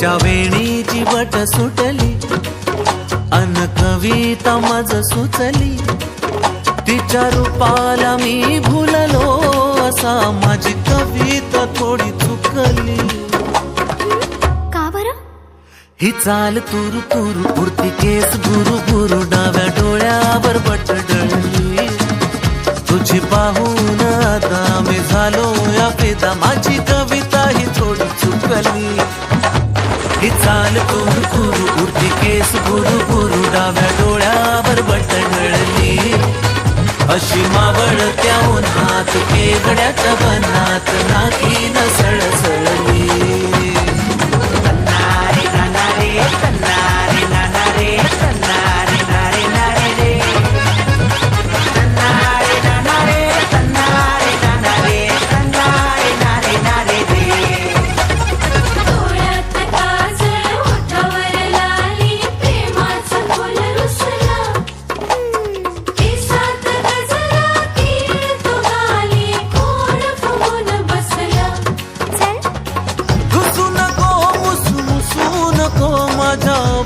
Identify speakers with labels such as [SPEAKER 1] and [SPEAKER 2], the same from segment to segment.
[SPEAKER 1] तिच्या वेणीची बट सुटली अन कविता माझ सुचली, तिच्या रूपाला मी भुललो असा माझी कविता थोडी चुकली.
[SPEAKER 2] का बरं?
[SPEAKER 1] ही चाल तुरु तुरु पुरती केस गुरु गुरु डाव्या डोळ्यावर बट डळली, तुझी पाहून आता मी झालो या फिदा, माझी कविता ही थोडी चुकली. ही चाल तुरु तुरु पुरती केस गुरु गुरु डाव्या डोळ्यावर बट डळली, अशी मावळ त्या उन्हात केवड्याच्या बनात नाकी न सळसळली.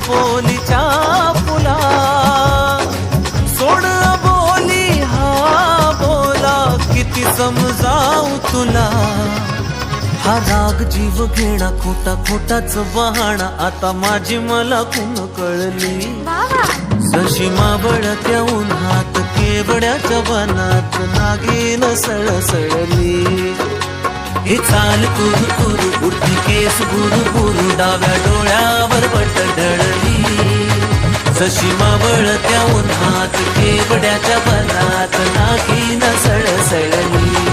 [SPEAKER 1] बोलीच्या फुला सोड बोली हा बोला, किती समजाऊ तुला. हा राग जीव घेणा खोटा खोटाच बहाणा, आता माझी मला कुण कळली. जशी मावळ त्या उन्हात केवड्याच्या बनात नागीन सळसळली. ही चाल कुरु कुरु उठी केस गुरु गुरु डाव्या डोळ्यावर बट डळली, जशी मावळ त्या उन्हात केवड्याच्या बनात नागीन सळसळली.